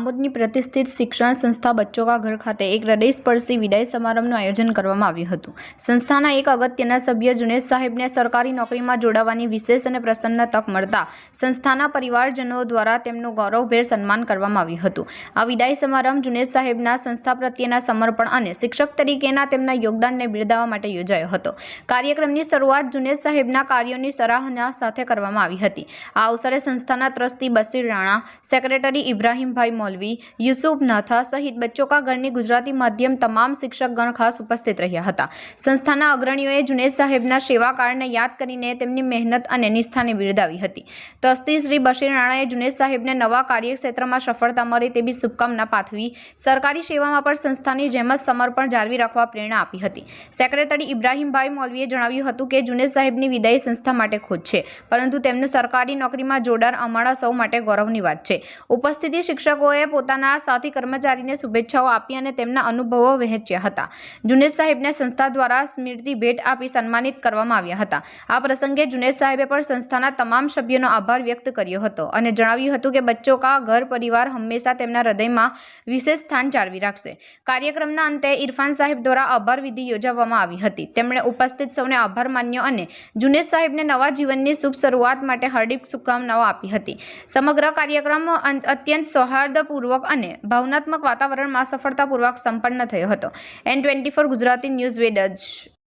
આમોદની પ્રતિષ્ઠિત શિक्षण संस्था बच्चों का घर खाते एक हृदयस्पर्शी विदाय समारंभનું આયોજન કરવામાં આવ્યું હતું। સંસ્થાના એક અગત્યના સભ્ય જુનેદ સાહેબને સરકારી નોકરીમાં જોડાવાની વિશેષ અને પ્રસન્ન તક મળતા સંસ્થાના પરિવારજનો દ્વારા તેમનું ગૌરવભેર સન્માન કરવામાં આવ્યું હતું। આ વિદાય સમારંભ જુનેદ સાહેબના સંસ્થા પ્રત્યેના સમર્પણ અને શિક્ષક તરીકેના તેમના યોગદાનને બિરદાવવા માટે યોજાયો હતો। કાર્યક્રમની શરૂઆત જુનેદ સાહેબના કાર્યોની સરાહના સાથે કરવામાં આવી હતી। આ અવસરે સંસ્થાના ટ્રસ્ટી બશીર રાણા, सेक्रेटरी इब्राहिम भाई मौलवी, यूसुफ नाथा सहित बच्चों का घर की गुजराती माध्यम तमाम शिक्षकगण खास उपस्थित रह्या हता। संस्थाना अग्रणीओए जुनेद साहेबना सेवाकाळने याद करीने तेमनी मेहनत अने निष्ठाने बिरदावी हती। ट्रस्टी श्री बशीर राणाए जुनेद साहेबने नवा कार्यक्षेत्रमां सफलता मळे तेवी शुभकामना पाठवी सरकारी सेवामां पण संस्थानी जेम ज समर्पण जाळवी राखवा प्रेरणा आपी हती। सेक्रेटरी इब्राहिम भाई मौलवीए जणाव्युं हतुं के जुनेद साहेबनी विदाय संस्था माटे खोट छे, परंतु तेमनुं सरकारी नोकरीमां जोडाण अमारा सौ माटे गौरवनी वात छे। उपस्थित शिक्षकोए पोताना साथी कर्मचारीने शुभेच्छाओ आपी अने तेमना अनुभवो वहेंच्या हता। जुनेद साहेबने संस्था द्वारा स्मृति भेट आपी सन्मानित करवामां आव्या हता। आ प्रसंगे जुनेद साहेबे पण संस्थाना तमाम सभ्योनो आभार व्यक्त कर्यो हतो अने जणाव्युं हतुं के बच्चों का घर परिवार हमेशा तेमना हृदयमां विशेष स्थान जाळवी राखशे। कार्यक्रमना अंते इरफान साहेब द्वारा आभार विधि योजवामां आवी हती। તેમણે ઉપસ્થિત સૌને આભાર માન્યો અને જુનેદ સાહેબને નવા જીવનની શુભ શરૂઆત માટે હાર્દિક શુભકામનાઓ આપી હતી। સમગ્ર કાર્યક્રમ અત્યંત સૌહાર્દપૂર્વક અને ભાવનાત્મક વાતાવરણમાં સફળતાપૂર્વક સંપન્ન થયો હતો। N24 ગુજરાતી ન્યૂઝ વેદજ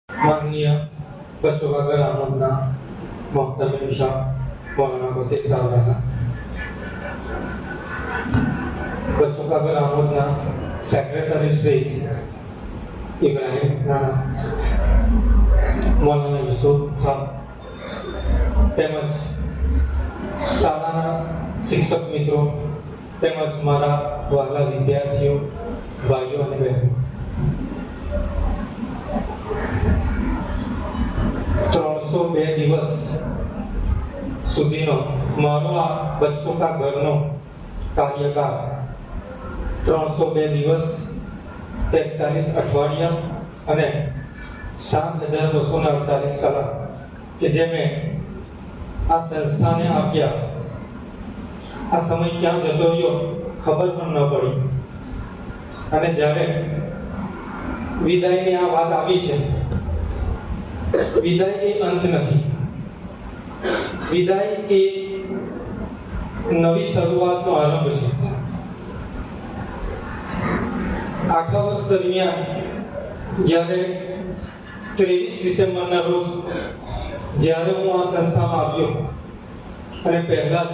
माननीय बच्चों का घर आमोदना मोहतरम शाह मौलाना बशीर साहब राणा, बच्चों का घर आमोदना सेक्रेटरी श्री इब्राहिम राणा, मौलाना यूसुफ साहब તેમજ શાળાના શિક્ષક મિત્રો તેમજ મારા વહાલા વિદ્યાર્થીઓ ભાઈઓ અને બહેનો, 302 દિવસ સુધીનો મારો આ બચ્ચો કા ઘરનો કાર્યકાળ 302 દિવસ 43 અઠવાડિયા અને 7248 કલાક કે જે મેં આ સંસ્થાને આપ્યા। આ સમય ક્યાં જતો રહ્યો ખબર પણ ન પડી અને જ્યારે વિદાયની આ વાત આવી છે, વિદાય એ અંત નથી, વિદાય એ નવી શરૂઆતનો આરંભ છે। આખા વર્ષ દરમિયાન જ્યારે 23 ડિસેમ્બરના રોજ જ્યારે હું આ સંસ્થામાં આવ્યો અને પહેલા જ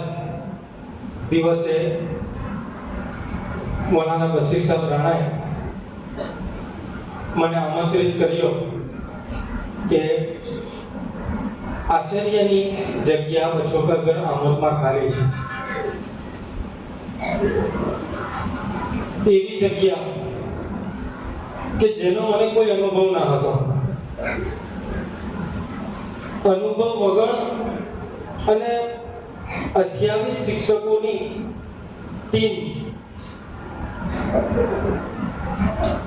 દિવસે મૌલાના બશીર સાહેબ રાણાએ મને આમંત્રિત કર્યો કે આચાર્યની જગ્યા બચ્ચો કા ઘર આમોદમાં ખાલી છે। એવી જગ્યા કે જેનો મને કોઈ અનુભવ ના હતો, અનુભવ વગર અને 28 શિક્ષકોની ટીમ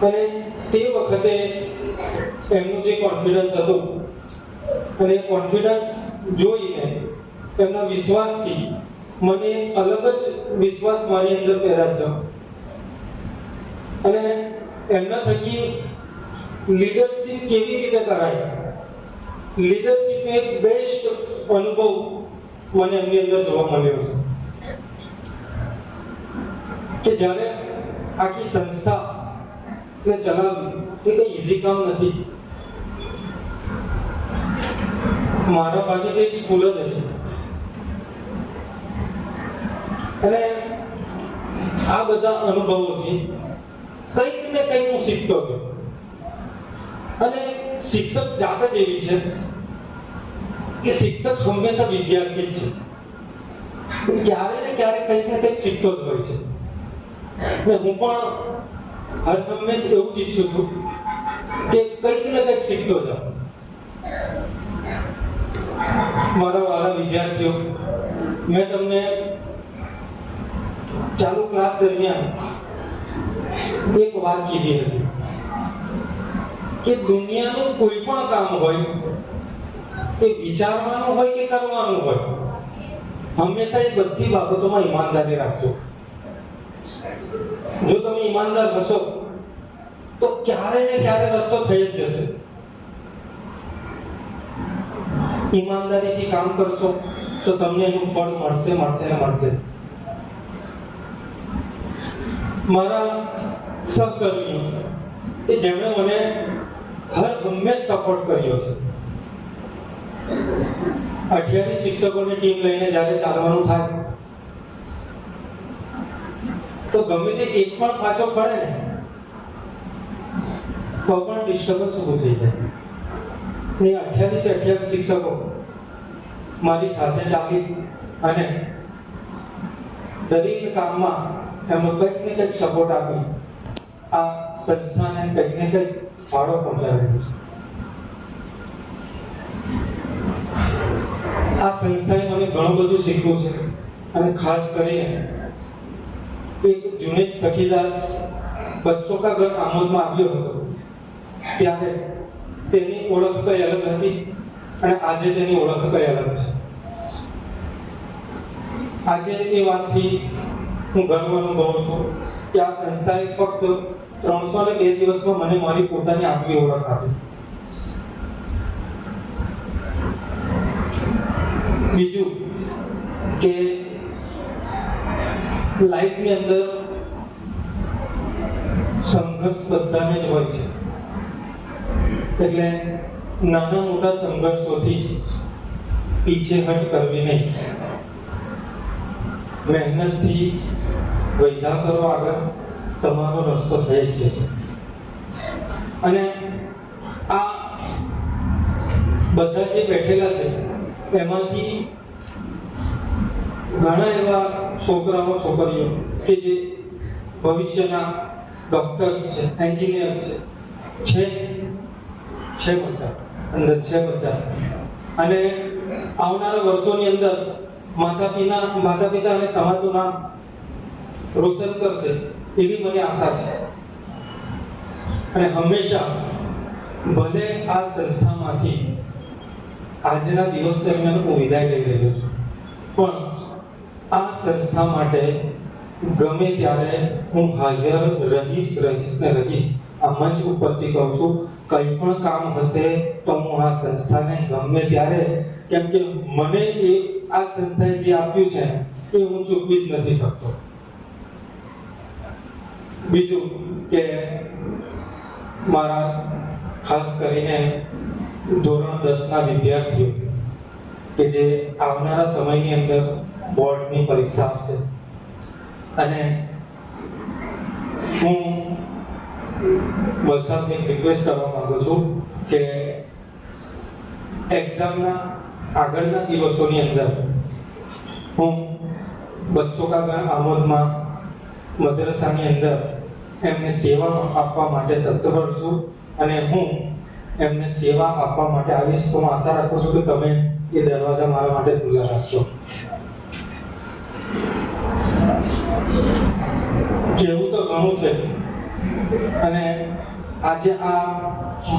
અને તે વખતે એમનું જે કોન્ફિડન્સ હતું અને કોન્ફિડન્સ જોઈને એમના વિશ્વાસથી મને અલગ જ વિશ્વાસ મારી અંદર પેદા થયો અને એમના થકી લીડરશિપ કેવી રીતે કરાય, લીડરશિપ એક બેસ્ટ અનુભવ મને એમની અંદર જોવા મળ્યો છે કે જ્યારે આખી સંસ્થાને ચલાવવી એ કંઈ ઈઝી કામ નથી। મારા પાસે તો એક સ્કૂલ જ હતી અને આ બધા અનુભવોથી કંઈક ને કંઈક હું શીખતો ગયો અને શિક્ષક જાત જ એવી છે કે શિક્ષક હંમેશા વિદ્યાર્થી જ છે, ક્યારે ને ક્યારે કંઈક ને કંઈક શીખતો જ હોય છે। અને હું પણ હર હંમેશ એવું જ ઈચ્છું છું કે કંઈક ને કંઈક શીખતો જાઉં। મારા વાલા વિદ્યાર્થીઓ, મેં તમને ચાલુ ક્લાસ દરમિયાન એક વાત કીધી હતી કે દુનિયાનું કોઈ પણ કામ હોય એ વિચારવાનું હોય કે કરવાનું હોય, હંમેશા એ બધી બાબતોમાં ઈમાનદારી રાખજો। જો તમે ઈમાનદાર હશો તો ક્યારે ને ક્યારે રસ્તો થઈ જ જશે. ઈમાનદારીથી કામ કરશો તો તમને એનું ફળ મળશે ને મળશે. મારા સહકર્મીઓ કે જેમણે મને હંમેશ સપોર્ટ કર્યો છે. 28 શિક્ષકોની ટીમ લઈને જ્યારે ચાલવાનું થાય તો ગમે તે એક પણ પાછો પડે ને તો પણ ડિસ્ટર્બન્સ ઊભું થઈ જાય. ને 28 શિક્ષકો મારી સાથે ચાલી અને દરેક કામમાં એમનો કંઈક ને કંઈક સપોર્ટ આપી આ સંસ્થાને કંઈક ને કંઈક ફાળો પહોંચાડ્યો છે. આ સંસ્થાએ મને ઘણું બધું શીખવ્યું છે અને ખાસ કરીને એક જુનેદ સખીદાસ બચ્ચો કા ઘર આમોદમાં આવ્યો હતો ત્યારે તેની ઓળખ કઈ અલગ હતી અને આજે તેની ઓળખ કઈ અલગ છે. આજે એ વાતથી હું ગર્વ અનુભવું છું કે આ સંસ્થાએ ફક્ત 302 દિવસમાં મને મારી પોતાની આગવી ઓળખ આપી. બીજું કે લાઈફની અંદર સંઘર્ષ બધાને જ હોય છે, એટલે નાના મોટા સંઘર્ષોથી પીછેહટ કરવી નહીં. મહેનતથી વૈધા કરો આગળ, તમારો રસ્તો થઈ જ જશે. અને આ બધા જે બેઠેલા છે એમાંથી ઘણા એવા છોકરાઓ છોકરીઓ કે જે ભવિષ્યના ડોક્ટર્સ છે, એન્જિનિયર્સ છે બધા અંદર છે બધા. અને આવનારા વર્ષોની અંદર માતા પિતા અને સમાજનું નામ રોશન કરશે એવી મને આશા છે. અને હંમેશા ભલે આ સંસ્થામાંથી આજના દિવસ દરમિયાન હું વિદાય લઈ રહ્યો છું, પણ આ સંસ્થા માટે ગમે ત્યારે હું હાજર રહીશ. આ મંચ ઉપરથી કહું છું, કંઈ પણ કામ હશે તો હું આ સંસ્થાને ગમે ત્યારે, કેમ કે મને એ આ સંસ્થાએ જે આપ્યું છે એ હું ચૂકવી જ નથી શકતો. બીજું કે મારા ખાસ કરીને ધોરણ 10 ના વિદ્યાર્થીઓ કે જે આવનારા સમયની અંદર બોર્ડની પરીક્ષા આપશે, અને હું વલસાડને રિક્વેસ્ટ કરવા માંગુ છું કે એક્ઝામના આગળના દિવસોની અંદર હું બચ્ચો કા ઘર આમોદમાં મદ્રસાની અંદર એમને સેવા આપવા માટે તત્પર છું અને હું એમને સેવા આપવા માટે આવીશ. તો હું આશા રાખું છું કે તમે એ દરવાજા મારા માટે ખુલ્લા રાખશો. કહેવું તો ઘણું છે અને આજે આ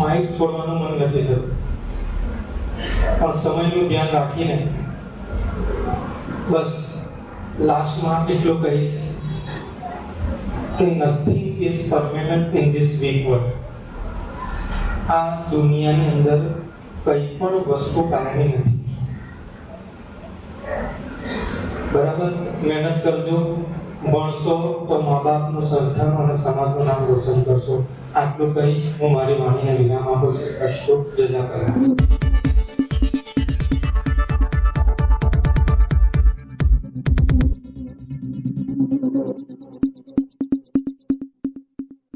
માઇક છોડવાનું મન નથી થતું, પણ સમયનું ધ્યાન રાખીને બસ લાસ્ટમાં એટલું કહીશ કે nothing is permanent in this weak world. આ દુનિયાની અંદર કંઈ પણ વસ્તુ કાયમી નથી. બરાબર, મહેનત કરજો, ભણશો તો મા બાપનું, સંસ્થાનું અને સમાજનું નામ રોશન કરશો. આટલું કહી હું મારી વાણીને વિરામ આપું છું. અસ્તુ જઝાકલ્લાહ.